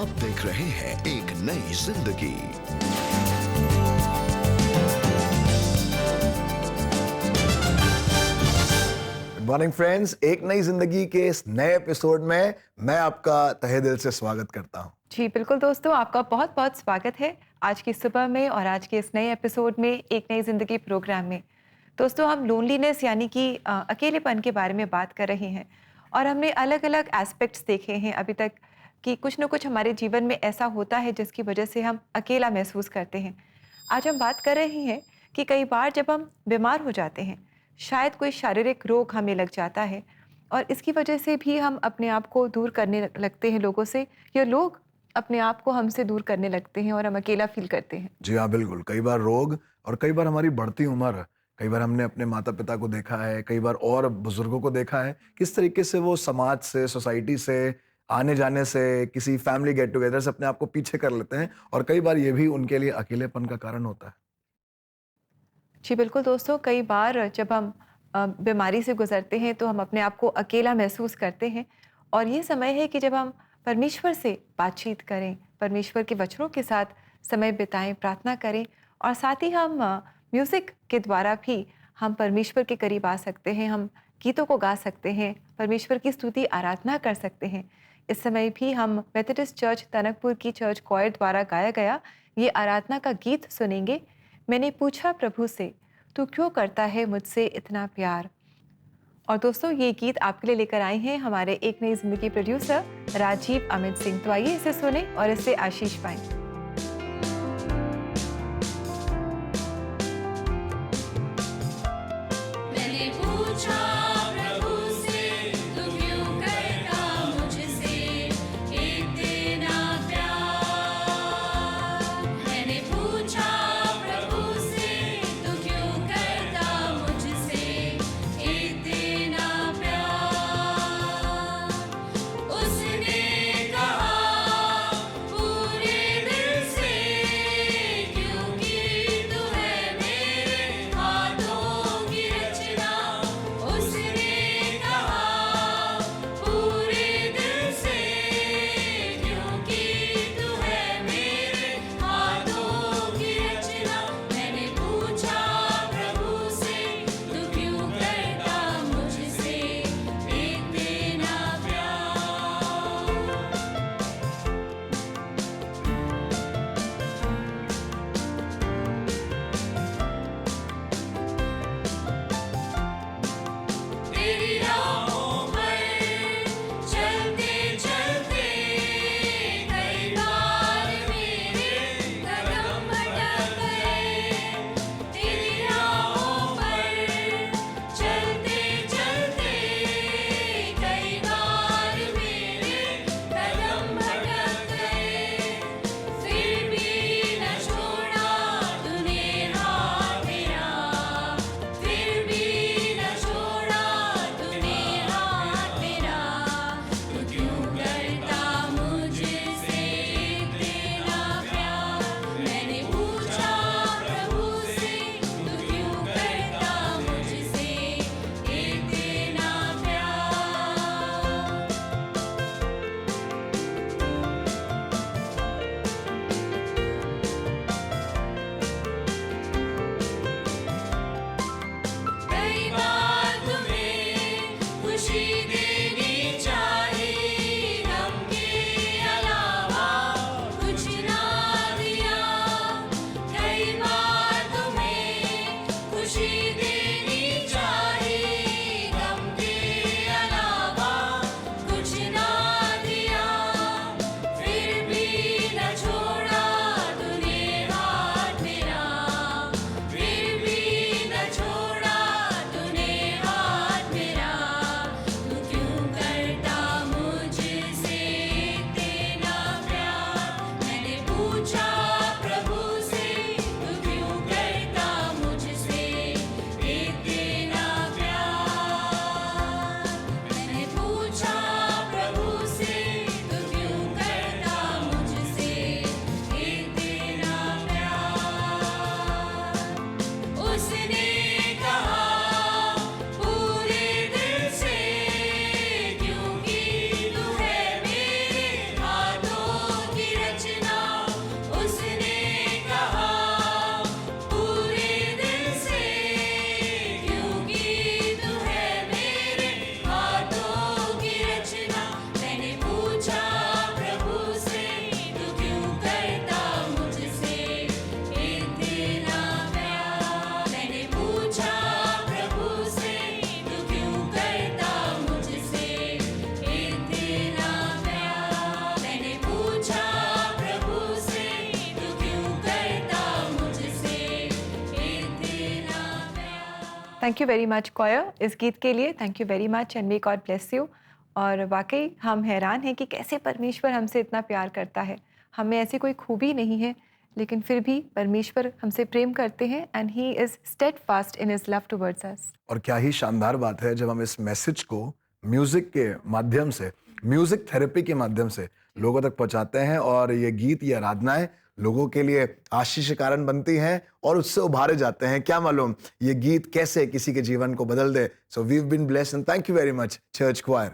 आप देख रहे हैं एक नई जिंदगी। गुड मॉर्निंग फ्रेंड्स, एक नई जिंदगी के इस नए एपिसोड में मैं आपका तहे दिल से स्वागत करता हूं। जी बिल्कुल दोस्तों, आपका बहुत बहुत स्वागत है आज की सुबह में और आज के इस नए एपिसोड में एक नई ज़िंदगी प्रोग्राम में। दोस्तों, हम लोनलीनेस यानी कि अकेलेपन के बारे में बात कर रहे हैं और हमने अलग अलग एस्पेक्ट्स देखे हैं अभी तक कि कुछ न कुछ हमारे जीवन में ऐसा होता है जिसकी वजह से हम अकेला महसूस करते हैं। आज हम बात कर रहे हैं कि कई बार जब हम बीमार हो जाते हैं, शायद कोई शारीरिक रोग हमें लग जाता है और इसकी वजह से भी हम अपने आप को दूर करने लगते हैं लोगों से, या लोग अपने आप को हमसे दूर करने लगते हैं और हम अकेला फील करते हैं। जी हाँ, बिल्कुल। कई बार रोग और कई बार हमारी बढ़ती उम्र, कई बार हमने अपने माता पिता को देखा है, कई बार और बुजुर्गों को देखा है किस तरीके से वो समाज से, सोसाइटी से, आने जाने से, किसी फैमिली गेट टुगेदर से अपने आप को पीछे कर लेते हैं और कई बार ये भी उनके लिए अकेलेपन का कारण होता है। जी बिल्कुल दोस्तों, कई बार जब हम बीमारी से गुजरते हैं तो हम अपने आप को अकेला महसूस करते हैं और ये समय है कि जब हम परमेश्वर से बातचीत करें, परमेश्वर के वचनों के साथ समय बिताएं, प्रार्थना करें और साथ ही हम म्यूज़िक के द्वारा भी हम परमेश्वर के करीब आ सकते हैं। हम गीतों को गा सकते हैं, परमेश्वर की स्तुति आराधना कर सकते हैं। इस समय भी हम मेथोडिस्ट चर्च टनकपुर की चर्च क्वायर द्वारा गाया गया ये आराधना का गीत सुनेंगे। मैंने पूछा प्रभु से, तू क्यों करता है मुझसे इतना प्यार। और दोस्तों, ये गीत आपके लिए लेकर आए हैं हमारे एक नई जिंदगी प्रोड्यूसर राजीव अमित सिंह। तो आइए इसे सुने और इससे आशीष पाएं। मैंने पूछा प्रभु से, तू क्यों करता मुझसे इतना प्यार। मैंने पूछा प्रभु से, तू क्यों करता मुझसे इतना प्यार। उसने कहा, पूरे दिल thank you very much coir इस गीत के लिए, thank you very much and may God bless you. और वाकई हम हैरान हैं कि कैसे परमेश्वर हमसे इतना प्यार करता है। हमें ऐसी कोई खूबी नहीं है, लेकिन फिर भी परमेश्वर हमसे प्रेम करते हैं and he is steadfast in his love towards अस। और क्या ही शानदार बात है जब हम इस मैसेज को म्यूजिक के माध्यम से, म्यूजिक थेरेपी के माध्यम से लोगों तक पहुंचाते हैं, और ये गीत, ये आराधनाएं लोगों के लिए आशीष के कारण बनती हैं और उससे उभारे जाते हैं। क्या मालूम ये गीत कैसे किसी के जीवन को बदल दे। So we have been blessed and thank you very much church choir.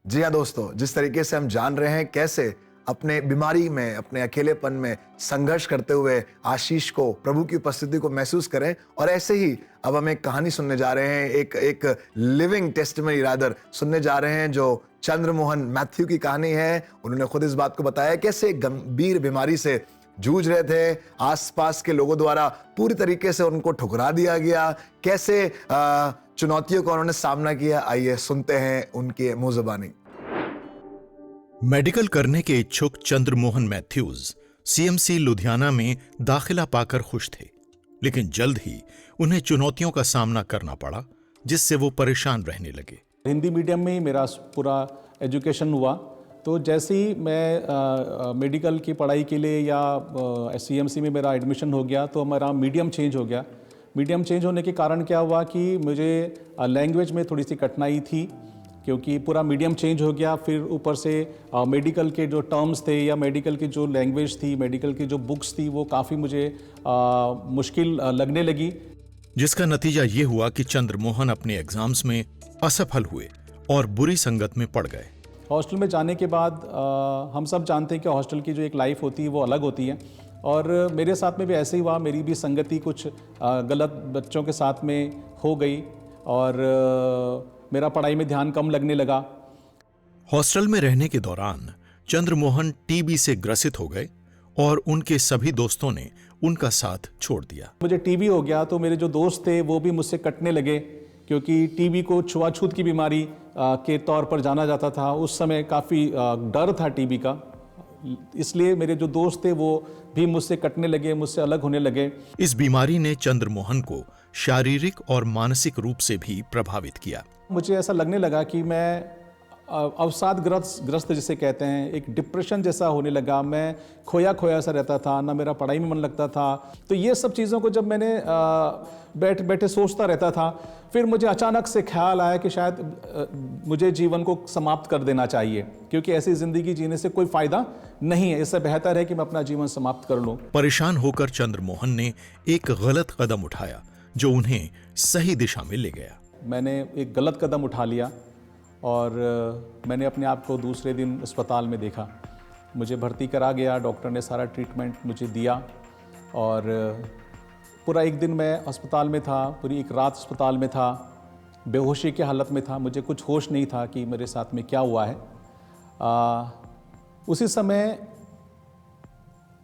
जी हाँ दोस्तों, जिस तरीके से हम जान रहे हैं कैसे अपने बीमारी में, अपने अकेलेपन में संघर्ष करते हुए आशीष को, प्रभु की उपस्थिति को महसूस करें, और ऐसे ही अब हम एक कहानी सुनने जा रहे हैं, एक लिविंग टेस्टिमनी रादर सुनने जा रहे हैं, जो चंद्रमोहन मैथ्यू की कहानी है। उन्होंने खुद इस बात को बताया कैसे गंभीर बीमारी से जूझ रहे थे, आसपास के लोगों द्वारा पूरी तरीके से उनको ठुकरा दिया गया, कैसे चुनौतियों का उन्होंने सामना किया। आइए सुनते हैं उनके मुंह ज़बानी। मेडिकल करने के इच्छुक चंद्रमोहन मैथ्यूज सीएमसी लुधियाना में दाखिला पाकर खुश थे, लेकिन जल्द ही उन्हें चुनौतियों का सामना करना पड़ा, जिससे वो परेशान रहने लगे। हिंदी मीडियम में ही मेरा पूरा एजुकेशन हुआ, तो जैसे ही मैं मेडिकल की पढ़ाई के लिए या सीएमसी में मेरा एडमिशन हो गया, तो मेरा मीडियम चेंज हो गया। मीडियम चेंज होने के कारण क्या हुआ कि मुझे लैंग्वेज में थोड़ी सी कठिनाई थी, क्योंकि पूरा मीडियम चेंज हो गया। फिर ऊपर से मेडिकल के जो टर्म्स थे या मेडिकल की जो लैंग्वेज थी, मेडिकल की जो बुक्स थी, वो काफ़ी मुझे मुश्किल लगने लगी। जिसका नतीजा ये हुआ कि चंद्रमोहन अपने एग्जाम्स में असफल हुए और बुरी संगत में पड़ गए। हॉस्टल में जाने के बाद हम सब जानते हैं कि हॉस्टल की जो एक लाइफ होती है वो अलग होती है, और मेरे साथ में भी ऐसे ही हुआ। मेरी भी संगति कुछ गलत बच्चों के साथ में हो गई, और मेरा पढ़ाई में ध्यान कम लगने लगा। हॉस्टल में रहने के दौरान चंद्रमोहन टीबी से ग्रसित हो गए और उनके सभी दोस्तों ने उनका साथ छोड़ दिया। मुझे टीबी हो गया, तो मेरे जो दोस्त थे वो भी मुझसे कटने लगे, क्योंकि टीबी को छुआछूत की बीमारी के तौर पर जाना जाता था। उस समय काफ़ी डर था टीबी का, इसलिए मेरे जो दोस्त थे वो भी मुझसे कटने लगे, मुझसे अलग होने लगे। इस बीमारी ने चंद्रमोहन को शारीरिक और मानसिक रूप से भी प्रभावित किया। मुझे ऐसा लगने लगा कि मैं अवसाद ग्रस्त जिसे कहते हैं, एक डिप्रेशन जैसा होने लगा। मैं खोया खोया सा रहता था, ना मेरा पढ़ाई में मन लगता था। तो ये सब चीज़ों को जब मैंने बैठे बैठे सोचता रहता था, फिर मुझे अचानक से ख्याल आया कि शायद मुझे जीवन को समाप्त कर देना चाहिए, क्योंकि ऐसी ज़िंदगी जीने से कोई फ़ायदा नहीं है। इससे बेहतर है कि मैं अपना जीवन समाप्त कर लूँ। परेशान होकर चंद्रमोहन ने एक गलत कदम उठाया, जो उन्हें सही दिशा में ले गया। मैंने एक गलत कदम उठा लिया, और मैंने अपने आप को दूसरे दिन अस्पताल में देखा। मुझे भर्ती करा गया, डॉक्टर ने सारा ट्रीटमेंट मुझे दिया, और पूरा एक दिन मैं अस्पताल में था, पूरी एक रात अस्पताल में था, बेहोशी की हालत में था। मुझे कुछ होश नहीं था कि मेरे साथ में क्या हुआ है। उसी समय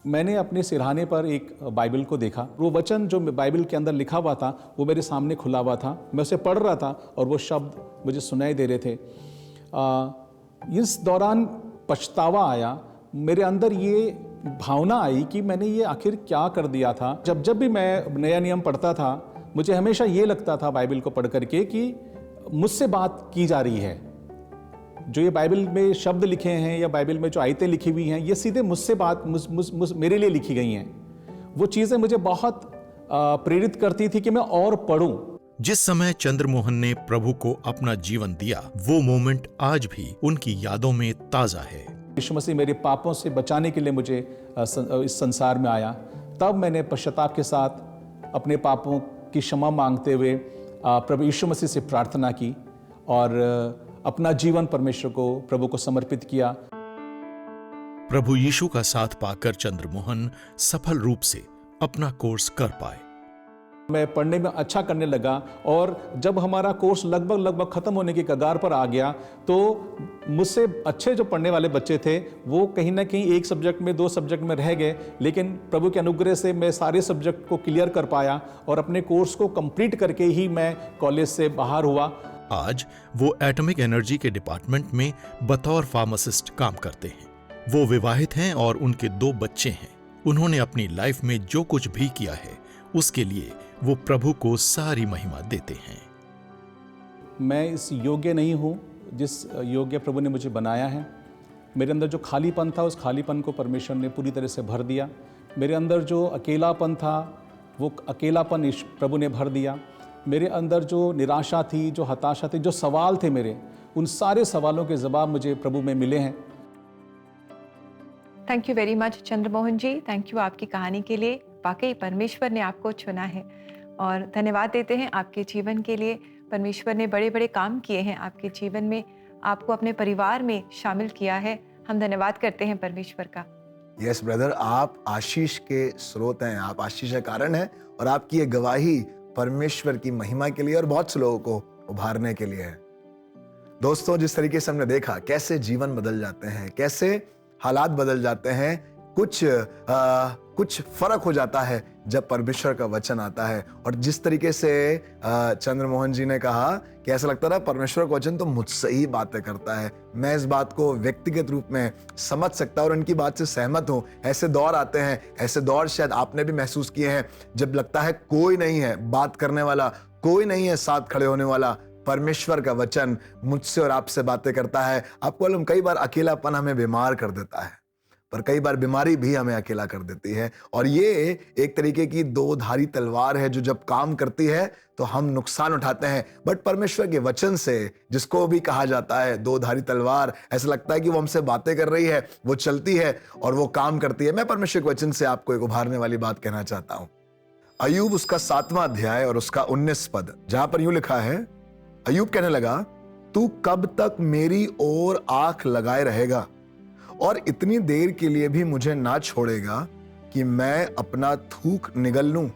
मैंने अपने सिरहाने पर एक बाइबल को देखा। वो वचन जो बाइबल के अंदर लिखा हुआ था वो मेरे सामने खुला हुआ था। मैं उसे पढ़ रहा था और वो शब्द मुझे सुनाई दे रहे थे। इस दौरान पछतावा आया, मेरे अंदर ये भावना आई कि मैंने ये आखिर क्या कर दिया था। जब भी मैं नया नियम पढ़ता था, मुझे हमेशा ये लगता था बाइबल को पढ़ करके कि मुझसे बात की जा रही है। जो ये बाइबल में शब्द लिखे हैं या बाइबल में जो आयतें लिखी हुई हैं, ये सीधे मुझसे बात मेरे लिए लिखी गई हैं। वो चीज़ें मुझे बहुत प्रेरित करती थी कि मैं और पढ़ूं। जिस समय चंद्रमोहन ने प्रभु को अपना जीवन दिया, वो मोमेंट आज भी उनकी यादों में ताजा है। यीशु मसीह मेरे पापों से बचाने के लिए मुझे इस संसार में आया। तब मैंने पश्चाताप के साथ अपने पापों की क्षमा मांगते हुए प्रभु यीशु मसीह से प्रार्थना की, और अपना जीवन परमेश्वर को, प्रभु को समर्पित किया। प्रभु यीशु का साथ पाकर चंद्रमोहन सफल रूप से अपना कोर्स कर पाए। मैं पढ़ने में अच्छा करने लगा, और जब हमारा कोर्स लगभग खत्म होने की कगार पर आ गया, तो मुझसे अच्छे जो पढ़ने वाले बच्चे थे वो कहीं ना कहीं एक सब्जेक्ट में, 2 सब्जेक्ट में रह गए। लेकिन प्रभु के अनुग्रह से मैं सारे सब्जेक्ट को क्लियर कर पाया, और अपने कोर्स को कंप्लीट करके ही मैं कॉलेज से बाहर हुआ। आज वो एटॉमिक एनर्जी के डिपार्टमेंट में बतौर फार्मासिस्ट काम करते हैं। वो विवाहित हैं और उनके 2 बच्चे हैं। उन्होंने अपनी लाइफ में जो कुछ भी किया है, उसके लिए वो प्रभु को सारी महिमा देते हैं। मैं इस योग्य नहीं हूँ जिस योग्य प्रभु ने मुझे बनाया है। मेरे अंदर जो खालीपन था, उस खालीपन को परमेश्वर ने पूरी तरह से भर दिया। मेरे अंदर जो अकेलापन था, वो अकेलापन प्रभु ने भर दिया। मेरे अंदर जो निराशा थी, जो हताशा थी, जो सवाल थे मेरे, उन सारे सवालों के जवाब मुझे प्रभु में मिले हैं। Thank you very much Chandramohan ji, thank you आपकी कहानी के लिए। वाकई परमेश्वर ने आपको चुना है और धन्यवाद देते हैं आपके जीवन के लिए। परमेश्वर ने बड़े बड़े काम किए हैं आपके जीवन में, आपको अपने परिवार में शामिल किया है। हम धन्यवाद करते हैं परमेश्वर का। यस ब्रदर, आप आशीष के स्रोत हैं, आप आशीष का कारण हैं और आपकी ये गवाही परमेश्वर की महिमा के लिए और बहुत से लोगों को उभारने के लिए है। दोस्तों, जिस तरीके से हमने देखा कैसे जीवन बदल जाते हैं, कैसे हालात बदल जाते हैं, कुछ फर्क हो जाता है जब परमेश्वर का वचन आता है। और जिस तरीके से चंद्रमोहन जी ने कहा कि ऐसा लगता था परमेश्वर का वचन तो मुझसे ही बातें करता है, मैं इस बात को व्यक्तिगत रूप में समझ सकता और उनकी बात से सहमत हूं। ऐसे दौर आते हैं, ऐसे दौर शायद आपने भी महसूस किए हैं जब लगता है कोई नहीं है बात करने वाला, कोई नहीं है साथ खड़े होने वाला। परमेश्वर का वचन मुझसे और आपसे बातें करता है। आपको मालूम, कई बार अकेलापन हमें बीमार कर देता है, पर कई बार बीमारी भी हमें अकेला कर देती है। और ये एक तरीके की दो धारी तलवार है जो जब काम करती है तो हम नुकसान उठाते हैं। बट परमेश्वर के वचन से, जिसको भी कहा जाता है दो धारी तलवार, ऐसा लगता है कि वो हमसे बातें कर रही है, वो चलती है और वो काम करती है। मैं परमेश्वर के वचन से आपको एक उभारने वाली बात कहना चाहता हूं। अय्यूब उसका 7वां अध्याय और उसका 19 पद, जहां पर यूं लिखा है, अय्यूब कहने लगा, तू कब तक मेरी ओर आंख लगाए रहेगा और इतनी देर के लिए भी मुझे ना छोड़ेगा कि मैं अपना थूक निगल लूं।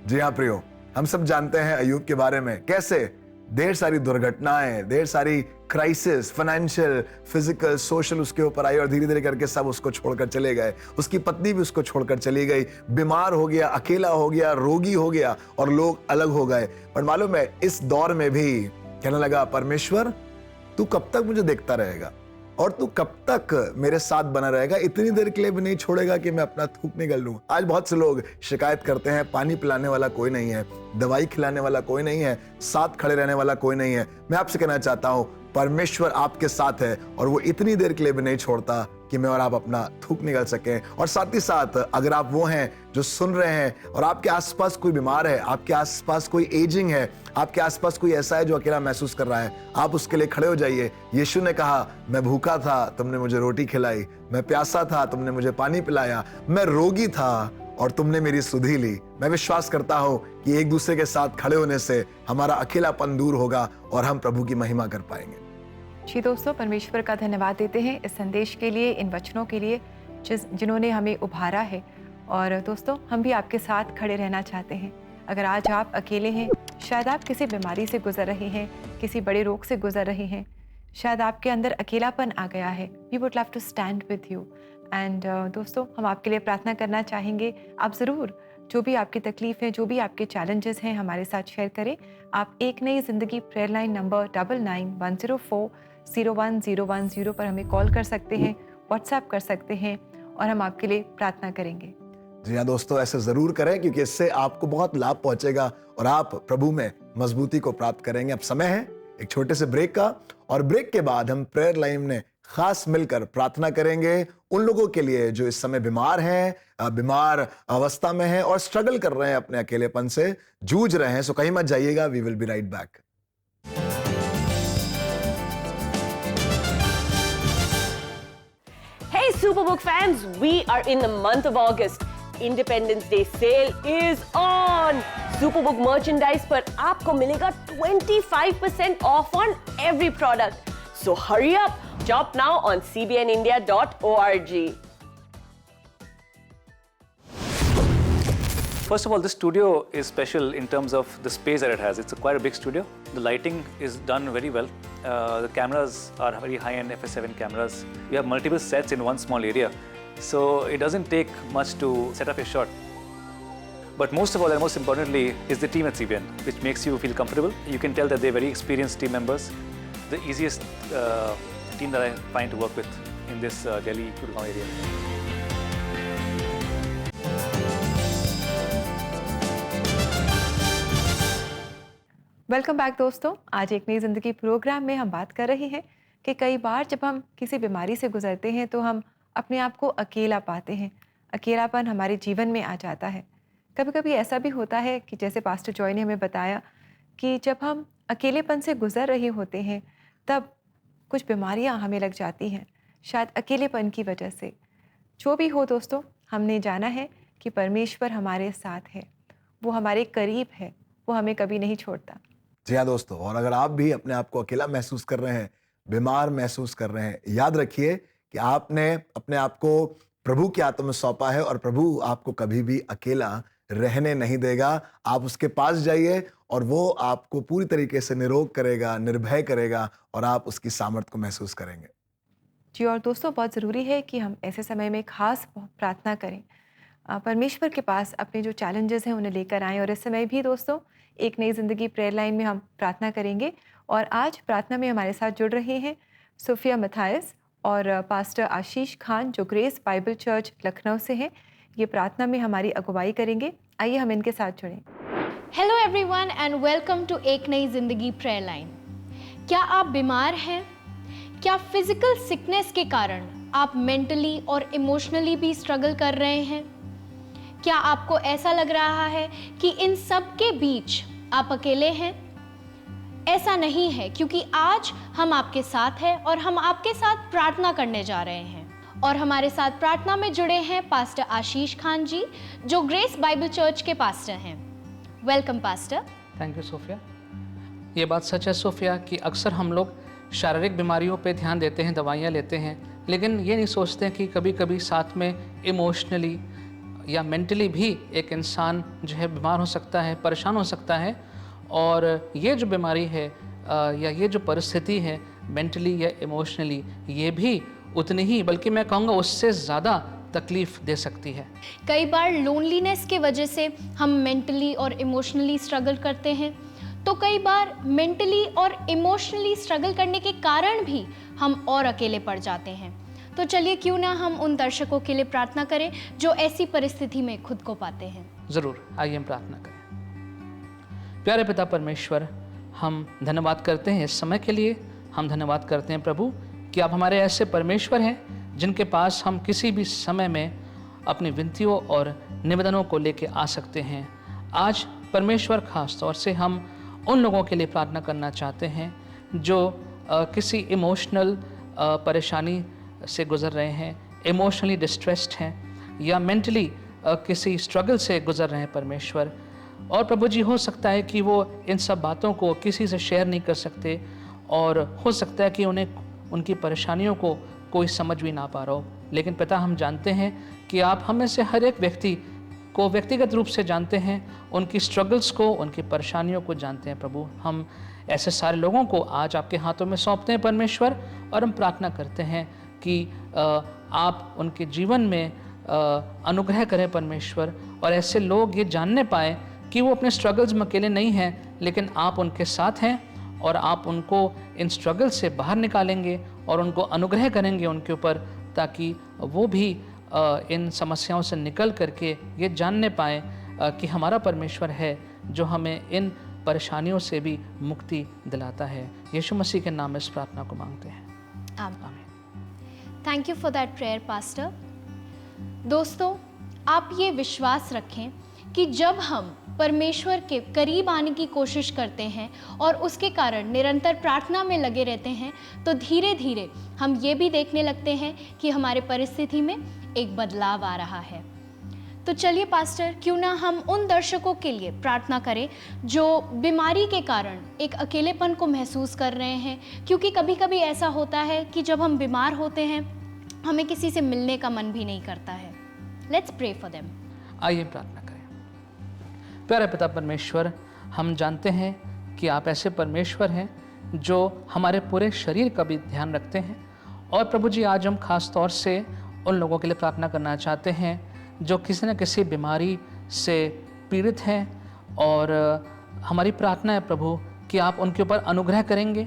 जी हाँ प्रियो, हम सब जानते हैं अय्यूब के बारे में, कैसे ढेर सारी दुर्घटनाएं, ढेर सारी क्राइसिस, फाइनेंशियल, फिजिकल, सोशल उसके ऊपर आई और धीरे धीरे करके सब उसको छोड़कर चले गए। उसकी पत्नी भी उसको छोड़कर चली गई, बीमार हो गया, अकेला हो गया, रोगी हो गया और लोग अलग हो गए। पर मालूम है, इस दौर में भी कहने लगा, परमेश्वर तू कब तक मुझे देखता रहेगा और तू कब तक मेरे साथ बना रहेगा, इतनी देर के लिए भी नहीं छोड़ेगा कि मैं अपना थूक निगल लूं। आज बहुत से लोग शिकायत करते हैं, पानी पिलाने वाला कोई नहीं है, दवाई खिलाने वाला कोई नहीं है, साथ खड़े रहने वाला कोई नहीं है। मैं आपसे कहना चाहता हूं, परमेश्वर आपके साथ है और वो इतनी देर के लिए भी नहीं छोड़ता कि मैं और आप अपना थूक निगल सकें। और साथ ही साथ अगर आप वो हैं जो सुन रहे हैं और आपके आसपास कोई बीमार है, आपके आसपास कोई एजिंग है, आपके आसपास कोई ऐसा है जो अकेला महसूस कर रहा है, आप उसके लिए खड़े हो जाइए। यीशु ने कहा, मैं भूखा था, तुमने मुझे रोटी खिलाई, मैं प्यासा था, तुमने मुझे पानी पिलाया, मैं रोगी था और तुमने मेरी सुधि ली। मैं विश्वास करता हूं कि एक दूसरे के साथ खड़े होने से हमारा अकेलापन दूर होगा और हम प्रभु की महिमा कर पाएंगे। जी दोस्तों, परमेश्वर का धन्यवाद देते हैं इस संदेश के लिए, इन वचनों के लिए जिन्होंने हमें उभारा है। और दोस्तों, हम भी आपके साथ खड़े रहना चाहते हैं। अगर आज आप अकेले हैं, शायद आप किसी बीमारी से गुजर रहे हैं, किसी बड़े रोग से गुजर रहे हैं, शायद आपके अंदर अकेलापन आ गया है, we would love to stand with you. And दोस्तों, हम आपके लिए प्रार्थना करना चाहेंगे। आप ज़रूर जो भी आपकी तकलीफ है, जो भी आपके चैलेंजेस हैं, हमारे साथ शेयर करें। आप एक नई ज़िंदगी प्रेयर लाइन नंबर 9910401010 पर हमें कॉल कर सकते हैं, व्हाट्सएप कर सकते हैं और हम आपके लिए प्रार्थना करेंगे। जी हाँ दोस्तों, ऐसे जरूर करें क्योंकि इससे आपको बहुत लाभ पहुंचेगा और आप प्रभु में मजबूती को प्राप्त करेंगे। अब समय है एक छोटे से ब्रेक का और ब्रेक के बाद हम प्रेयर लाइन में खास मिलकर प्रार्थना करेंगे उन लोगों के लिए जो इस समय बीमार हैं, बीमार अवस्था में हैं और स्ट्रगल कर रहे हैं, अपने अकेलेपन से जूझ रहे हैं। सो कहीं मत जाइएगा, we will be right back. Hey Superbook fans, we are in the month of August. Independence Day sale is on. Superbook merchandise पर आपको मिलेगा 25% off on every product. So hurry up, shop now on cbnindia.org. First of all, this studio is special in terms of the space that it has. It's quite a big studio. The lighting is done very well. The cameras are very high-end FS7 cameras. We have multiple sets in one small area. So it doesn't take much to set up a shot. But most of all, and most importantly, is the team at CBN, which makes you feel comfortable. You can tell that they're very experienced team members. The easiest team that I find to work with in this Delhi-Gurgaon area. Welcome back दोस्तों। आज एक नई ज़िंदगी programme में हम बात कर रहे हैं कि कई बार जब हम किसी बीमारी से गुजरते हैं तो हम अपने आप को अकेला पाते हैं, अकेलापन हमारे जीवन में आ जाता है। कभी कभी ऐसा भी होता है कि जैसे पास्टर जॉय ने हमें बताया कि जब हम अकेलेपन से गुजर रहे होते हैं तब कुछ बीमारियां हमें लग जाती हैं, शायद अकेलेपन की वजह से। जो भी हो दोस्तों, हमने जाना है कि परमेश्वर हमारे साथ है, वो हमारे करीब है, वो हमें कभी नहीं छोड़ता। जी हाँ दोस्तों, और अगर आप भी अपने आप को अकेला महसूस कर रहे हैं, बीमार महसूस कर रहे हैं, याद रखिए कि आपने अपने आप को प्रभु के हाथों में सौंपा है और प्रभु आपको कभी भी अकेला रहने नहीं देगा। आप उसके पास जाइए और वो आपको पूरी तरीके से निरोग करेगा, निर्भय करेगा और आप उसकी सामर्थ्य को महसूस करेंगे। जी, और दोस्तों बहुत ज़रूरी है कि हम ऐसे समय में खास प्रार्थना करें, परमेश्वर के पास अपने जो चैलेंजेस हैं उन्हें लेकर आएं। और इस समय भी दोस्तों एक नई ज़िंदगी प्रेयर लाइन में हम प्रार्थना करेंगे और आज प्रार्थना में हमारे साथ जुड़ रहे हैं सोफिया मथायस और पास्टर आशीष खान जो ग्रेस बाइबल चर्च लखनऊ से हैं। ये प्रार्थना में हमारी अगुवाई करेंगे। आइए हम इनके साथ जुड़ें। Hello everyone and welcome to एक नई जिंदगी प्रेयर लाइन। क्या आप बीमार हैं? क्या फिजिकल सिकनेस के कारण आप मेंटली और इमोशनली भी स्ट्रगल कर रहे हैं? क्या आपको ऐसा लग रहा है कि इन सब के बीच आप अकेले हैं? ऐसा नहीं है, क्योंकि आज हम आपके साथ हैं और हम आपके साथ प्रार्थना करने जा रहे हैं। और हमारे साथ प्रार्थना में जुड़े हैं पास्टर आशीष खान जी जो ग्रेस बाइबल चर्च के पास्टर हैं। Welcome pastor. Thank you Sophia. ये बात सच है सोफिया कि अक्सर हम लोग शारीरिक बीमारियों पे ध्यान देते हैं, दवाइयाँ लेते हैं, लेकिन ये नहीं सोचते कि कभी कभी साथ में इमोशनली या मेंटली भी एक इंसान जो है बीमार हो सकता है, परेशान हो सकता है। और ये जो बीमारी है या ये जो परिस्थिति है मेंटली या इमोशनली, ये भी उतनी ही बल्कि मैं कहूँगा उससे ज़्यादा तकलीफ दे सकती है। कई बार लोनलीनेस के वजह से हम मेंटली और इमोशनली स्ट्रगल करते हैं, तो कई बार मेंटली और इमोशनली स्ट्रगल करने के कारण भी हम और अकेले पड़ जाते हैं। तो चलिए क्यों ना हम उन दर्शकों के लिए प्रार्थना करें जो ऐसी परिस्थिति में खुद को पाते हैं। ज़रूर, आइए हम प्रार्थना करें। प्यारे पिता परमेश्वर, हम धन्यवाद करते हैं इस समय के लिए। हम धन्यवाद करते हैं प्रभु कि आप हमारे ऐसे परमेश्वर हैं जिनके पास हम किसी भी समय में अपनी विनतियों और निवेदनों को लेके आ सकते हैं। आज परमेश्वर खास तौर से हम उन लोगों के लिए प्रार्थना करना चाहते हैं जो किसी इमोशनल परेशानी से गुजर रहे हैं, इमोशनली डिस्ट्रेस्ड हैं या मेंटली किसी स्ट्रगल से गुजर रहे हैं परमेश्वर। और प्रभु जी, हो सकता है कि वो इन सब बातों को किसी से शेयर नहीं कर सकते और हो सकता है कि उन्हें उनकी परेशानियों को कोई समझ भी ना पा रहा हो, लेकिन पिता हम जानते हैं कि आप हमें से हर एक व्यक्ति को व्यक्तिगत रूप से जानते हैं, उनकी स्ट्रगल्स को, उनकी परेशानियों को जानते हैं। प्रभु, हम ऐसे सारे लोगों को आज आपके हाथों में सौंपते हैं परमेश्वर, और हम प्रार्थना करते हैं कि आप उनके जीवन में अनुग्रह करें परमेश्वर, और ऐसे लोग ये जानने पाएँ कि वो अपने स्ट्रगल्स में अकेले नहीं हैं, लेकिन आप उनके साथ हैं और आप उनको इन स्ट्रगल से बाहर निकालेंगे और उनको अनुग्रह करेंगे उनके ऊपर, ताकि वो भी इन समस्याओं से निकल करके ये जानने पाएँ कि हमारा परमेश्वर है जो हमें इन परेशानियों से भी मुक्ति दिलाता है। यीशु मसीह के नाम में इस प्रार्थना को मांगते हैं, आमीन। Thank you for that prayer pastor. दोस्तों, आप ये विश्वास रखें कि जब हम परमेश्वर के करीब आने की कोशिश करते हैं और उसके कारण निरंतर प्रार्थना में लगे रहते हैं, तो धीरे धीरे हम ये भी देखने लगते हैं कि हमारे परिस्थिति में एक बदलाव आ रहा है। तो चलिए पास्टर, क्यों ना हम उन दर्शकों के लिए प्रार्थना करें जो बीमारी के कारण एक अकेलेपन को महसूस कर रहे हैं, क्योंकि कभी कभी ऐसा होता है कि जब हम बीमार होते हैं हमें किसी से मिलने का मन भी नहीं करता है। Let's pray for them. आइए प्रार्थना करें। प्यारे पिता परमेश्वर, हम जानते हैं कि आप ऐसे परमेश्वर हैं जो हमारे पूरे शरीर का भी ध्यान रखते हैं। और प्रभु जी, आज हम खास तौर से उन लोगों के लिए प्रार्थना करना चाहते हैं जो किसी न किसी बीमारी से पीड़ित हैं, और हमारी प्रार्थना है प्रभु कि आप उनके ऊपर अनुग्रह करेंगे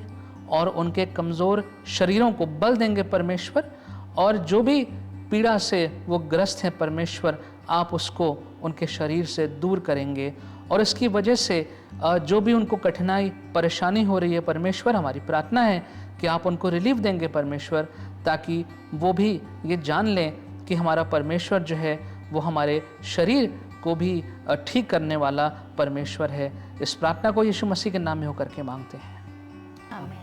और उनके कमज़ोर शरीरों को बल देंगे परमेश्वर, और जो भी पीड़ा से वो ग्रस्त हैं परमेश्वर, आप उसको उनके शरीर से दूर करेंगे और इसकी वजह से जो भी उनको कठिनाई परेशानी हो रही है परमेश्वर, हमारी प्रार्थना है कि आप उनको रिलीफ देंगे परमेश्वर, ताकि वो भी ये जान लें कि हमारा परमेश्वर जो है वो हमारे शरीर को भी ठीक करने वाला परमेश्वर है। इस प्रार्थना को यीशु मसीह के नाम में होकर के मांगते हैं। Amen.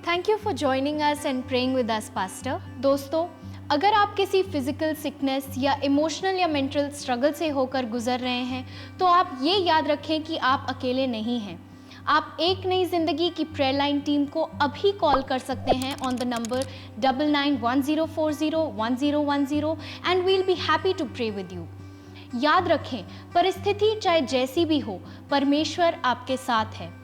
Thank you for joining us and praying with us, Pastor. दोस्तों, अगर आप किसी फिजिकल सिकनेस या इमोशनल या मेंटल स्ट्रगल से होकर गुजर रहे हैं, तो आप ये याद रखें कि आप अकेले नहीं हैं। आप एक नई जिंदगी की प्रेयर लाइन टीम को अभी कॉल कर सकते हैं on the number 9910401010 and we'll be happy to pray with you. याद रखें, परिस्थिति चाहे जैसी भी हो, परमेश्वर आपके साथ है।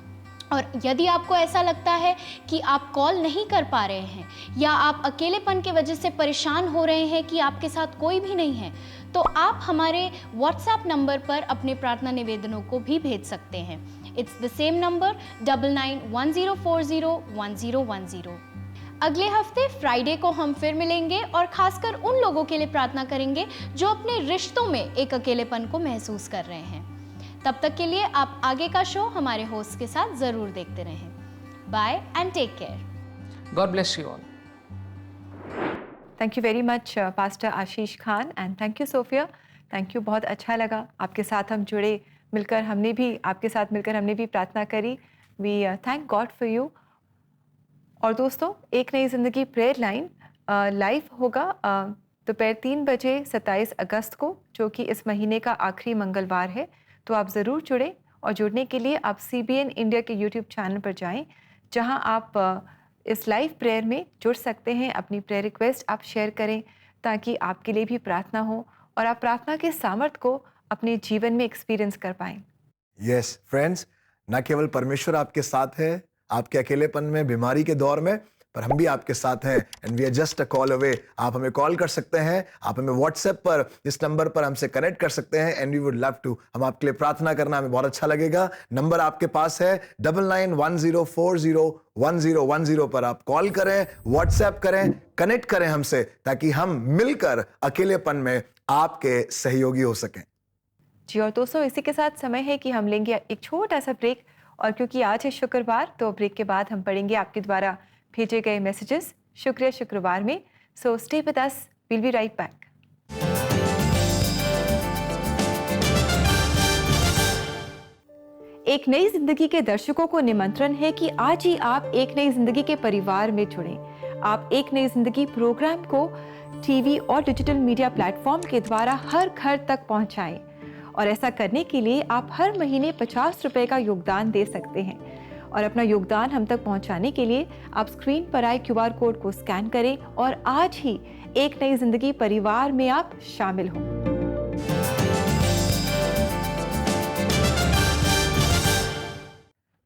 और यदि आपको ऐसा लगता है कि आप कॉल नहीं कर पा रहे हैं या आप अकेलेपन के वजह से परेशान हो रहे हैं कि आपके साथ कोई भी नहीं है, तो आप हमारे व्हाट्सएप नंबर पर अपने प्रार्थना निवेदनों को भी भेज सकते हैं। It's the same number 9910401010। अगले हफ्ते फ्राइडे को हम फिर मिलेंगे और खासकर उन लोगों के लिए प्रार्थना करेंगे जो अपने रिश्तों में एक अकेलेपन को महसूस कर रहे हैं। तब तक के लिए आप आगे का शो हमारे होस्ट के साथ जरूर देखते रहें। Bye and take care. God bless you all. Thank you very much pastor Ashish Khan and thank you Sophia. Thank you, बहुत अच्छा लगा आपके साथ हम जुड़े, मिलकर हमने भी आपके साथ मिलकर हमने भी प्रार्थना करी। We thank God for you. और दोस्तों, एक नई ज़िंदगी प्रेयर लाइन लाइव होगा दोपहर 3 बजे 27 अगस्त को, जो कि इस महीने का आखिरी मंगलवार है। तो आप ज़रूर जुड़ें और जुड़ने के लिए आप CBN इंडिया के YouTube चैनल पर जाएं, जहां आप इस लाइव प्रेयर में जुड़ सकते हैं। अपनी प्रेयर रिक्वेस्ट आप शेयर करें ताकि आपके लिए भी प्रार्थना हो और आप प्रार्थना के सामर्थ्य को अपने जीवन में एक्सपीरियंस कर पाएं। यस फ्रेंड्स, न केवल परमेश्वर आपके साथ है आपके अकेलेपन में, बीमारी के दौर में, पर हम भी आपके साथ हैं and we are just a call away. आप हमें कॉल कर सकते हैं, आप हमें व्हाट्सएप पर इस नंबर पर हमसे कनेक्ट कर सकते हैं and we would love to. हम आपके लिए प्रार्थना करना हमें बहुत अच्छा लगेगा। नंबर आपके पास है 9910401010 पर आप कॉल करें, व्हाट्सएप करें, कनेक्ट करें हमसे, ताकि हम मिलकर अकेलेपन में आपके सहयोगी हो सकें। जी, और दोस्तों, इसी के साथ समय है कि हम लेंगे एक छोटा सा ब्रेक, और क्योंकि आज है शुक्रवार, तो ब्रेक के बाद हम पढ़ेंगे आपके द्वारा भेजे गए मैसेजेस शुक्रिया शुक्रवार में। So stay with us, we'll be right back. एक नई जिंदगी के दर्शकों को निमंत्रण है कि आज ही आप एक नई जिंदगी के परिवार में जुड़ें। आप एक नई जिंदगी प्रोग्राम को टीवी और डिजिटल मीडिया प्लेटफॉर्म के द्वारा हर घर तक पहुंचाएं, और ऐसा करने के लिए आप हर महीने 50 रुपए का योगदान दे सकते हैं। और अपना योगदान हम तक पहुंचाने के लिए आप स्क्रीन पर आए QR कोड को स्कैन करें और आज ही एक नई जिंदगी परिवार में आप शामिल हों।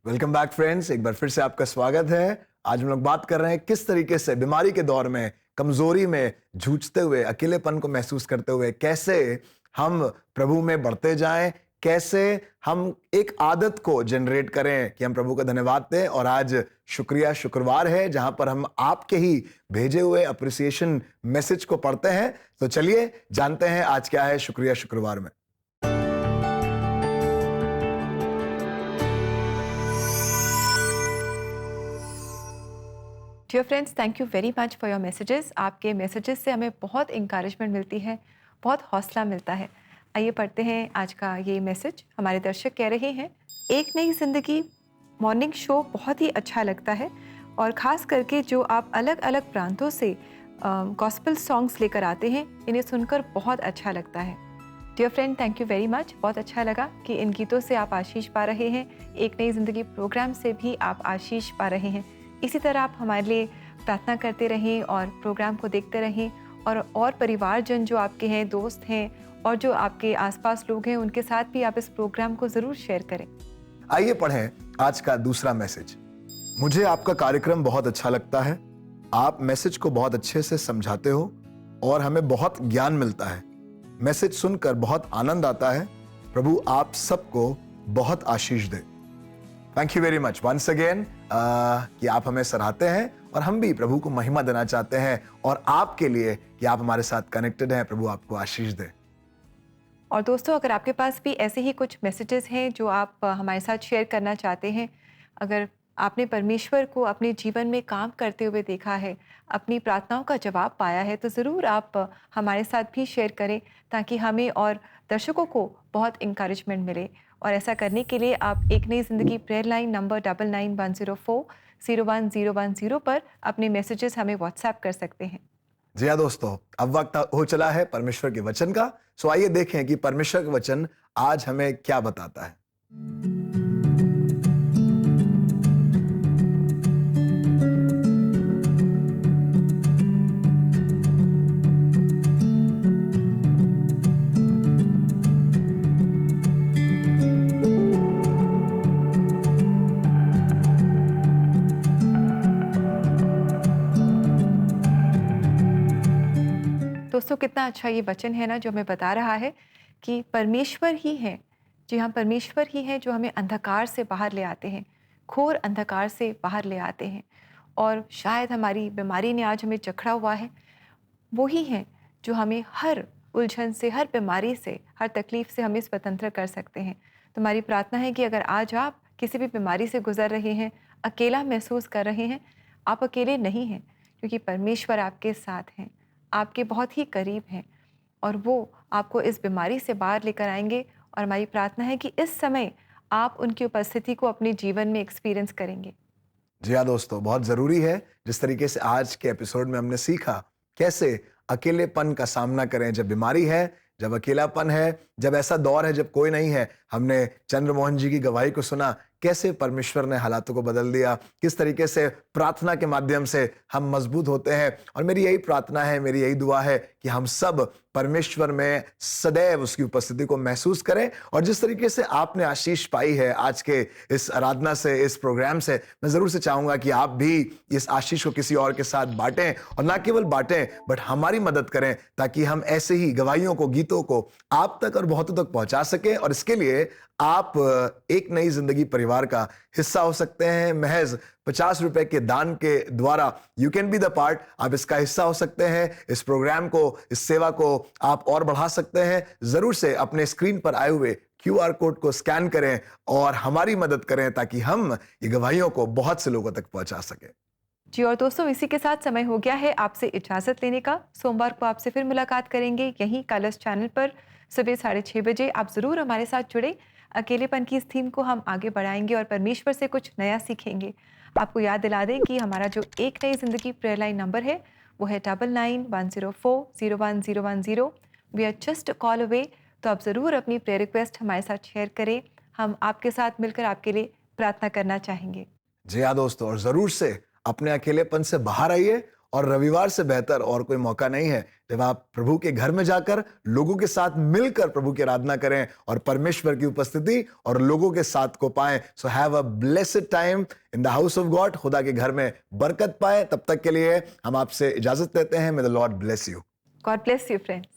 वेलकम बैक फ्रेंड्स, एक बार फिर से आपका स्वागत है। आज हम लोग बात कर रहे हैं किस तरीके से बीमारी के दौर में, कमजोरी में जूझते हुए, अकेलेपन को महसूस करते हुए कैसे हम प्रभु में बढ़ते जाएं, कैसे हम एक आदत को जनरेट करें कि हम प्रभु का धन्यवाद दें। और आज शुक्रिया शुक्रवार है, जहां पर हम आपके ही भेजे हुए अप्रिसिएशन मैसेज को पढ़ते हैं। तो चलिए जानते हैं आज क्या है शुक्रिया शुक्रवार में। Dear friends, thank you very much for your messages. आपके मैसेजेस से हमें बहुत इंकरेजमेंट मिलती है, बहुत हौसला मिलता है। आइए पढ़ते हैं आज का ये मैसेज। हमारे दर्शक कह रहे हैं, एक नई जिंदगी मॉर्निंग शो बहुत ही अच्छा लगता है, और ख़ास करके जो आप अलग अलग प्रांतों से गॉस्पेल सॉन्ग्स लेकर आते हैं, इन्हें सुनकर बहुत अच्छा लगता है। Dear friend, thank you very much. बहुत अच्छा लगा कि इन गीतों से आप आशीष पा रहे हैं। एक नई जिंदगी प्रोग्राम से भी आप आशीष पा रहे हैं। इसी तरह आप हमारे लिए प्रार्थना करते रहें और प्रोग्राम को देखते रहें, और परिवारजन जो आपके हैं, दोस्त हैं और जो आपके आसपास लोग हैं, उनके साथ भी आप इस प्रोग्राम को ज़रूर शेयर करें। आइए पढ़ें आज का दूसरा मैसेज। मुझे आपका कार्यक्रम बहुत अच्छा लगता है। आप मैसेज को बहुत अच्छे से समझाते हो और हमें बहुत ज्ञान मिलता है। मैसेज सुनकर बहुत आनंद आता है। प्रभु आप सबको बहुत आशीष दे। Thank you very much once again कि आप हमें सराहते हैं और हम भी प्रभु को महिमा देना चाहते हैं और आपके लिए कि आप हमारे साथ कनेक्टेड हैं। प्रभु आपको आशीष दे। और दोस्तों, अगर आपके पास भी ऐसे ही कुछ मैसेजेस हैं जो आप हमारे साथ शेयर करना चाहते हैं, अगर आपने परमेश्वर को अपने जीवन में काम करते हुए देखा है, अपनी प्रार्थनाओं का जवाब पाया है, तो ज़रूर आप हमारे साथ भी शेयर करें ताकि हमें और दर्शकों को बहुत इंकरेजमेंट मिले। और ऐसा करने के लिए आप एक नई ज़िंदगी प्रेयर लाइन नंबर 9910401010 पर अपने मैसेजेस हमें व्हाट्सएप कर सकते हैं। जी हाँ दोस्तों, अब वक्त हो चला है परमेश्वर के वचन का। सो आइए देखें कि परमेश्वर का वचन आज हमें क्या बताता है। दोस्तों, कितना अच्छा ये वचन है ना, जो हमें बता रहा है कि परमेश्वर ही है, जी हाँ, परमेश्वर ही है जो हमें अंधकार से बाहर ले आते हैं, घोर अंधकार से बाहर ले आते हैं। और शायद हमारी बीमारी ने आज हमें जकड़ा हुआ है, वो ही हैं जो हमें हर उलझन से, हर बीमारी से, हर तकलीफ से हमें स्वतंत्र कर सकते हैं। तो हमारी प्रार्थना है कि अगर आज आप किसी भी बीमारी से गुजर रहे हैं, अकेला महसूस कर रहे हैं, आप अकेले नहीं हैं, क्योंकि परमेश्वर आपके साथ हैं, आपके बहुत ही करीब हैं और वो आपको इस बीमारी से बाहर लेकर आएंगे। और हमारी प्रार्थना है कि इस समय आप उनकी उपस्थिति को अपने जीवन में एक्सपीरियंस करेंगे। जी हाँ दोस्तों, बहुत ज़रूरी है जिस तरीके से आज के एपिसोड में हमने सीखा कैसे अकेलेपन का सामना करें जब बीमारी है, जब अकेलापन है, जब ऐसा दौर है जब कोई नहीं है। हमने चंद्रमोहन जी की गवाही को सुना, कैसे परमेश्वर ने हालातों को बदल दिया, किस तरीके से प्रार्थना के माध्यम से हम मजबूत होते हैं। और मेरी यही प्रार्थना है, मेरी यही दुआ है कि हम सब परमेश्वर में सदैव उसकी उपस्थिति को महसूस करें। और जिस तरीके से आपने आशीष पाई है आज के इस आराधना से, इस प्रोग्राम से, मैं ज़रूर से चाहूँगा कि आप भी इस आशीष को किसी और के साथ बांटें, और ना केवल बांटें बट हमारी मदद करें, ताकि हम ऐसे ही गवाहियों को, गीतों को आप तक और बहुतों तक पहुंचा सकें। और इसके लिए आप एक नई जिंदगी परिवार का हिस्सा हो सकते हैं। महज 50 रुपए के दान के द्वारा you can be the part, आप इसका हिस्सा हो सकते हैं। इस प्रोग्राम को, इस सेवा को आप और बढ़ा सकते हैं। जरूर से अपने स्क्रीन पर आए हुए QR कोड को स्कैन करें और हमारी मदद करें, ताकि हम ये गवाहियों को बहुत से लोगों तक पहुंचा सकें। जी, और दोस्तों, इसी के साथ समय हो गया है आपसे इजाज़त लेने का। सोमवार को आपसे फिर मुलाकात करेंगे यहीं कलश चैनल पर सुबह 6:30 बजे। आप ज़रूर हमारे साथ जुड़े। अकेलेपन की इस थीम को हम आगे बढ़ाएंगे और परमेश्वर से कुछ नया सीखेंगे। आपको याद दिला दें कि हमारा जो एक नई ज़िंदगी प्रेयर लाइन नंबर है वो है 9910401010। We are just call away. तो आप ज़रूर अपनी प्रेयर रिक्वेस्ट हमारे साथ शेयर करें, हम आपके साथ मिलकर आपके लिए प्रार्थना करना चाहेंगे। जी हाँ दोस्तों, और जरूर से अपने अकेलेपन से बाहर आइए। और रविवार से बेहतर और कोई मौका नहीं है जब आप प्रभु के घर में जाकर लोगों के साथ मिलकर प्रभु की आराधना करें और परमेश्वर की उपस्थिति और लोगों के साथ को पाएं। So have a blessed time in the house of God. खुदा के घर में बरकत पाए। तब तक के लिए हम आपसे इजाजत लेते हैं। मे the Lord bless you. God bless you friends.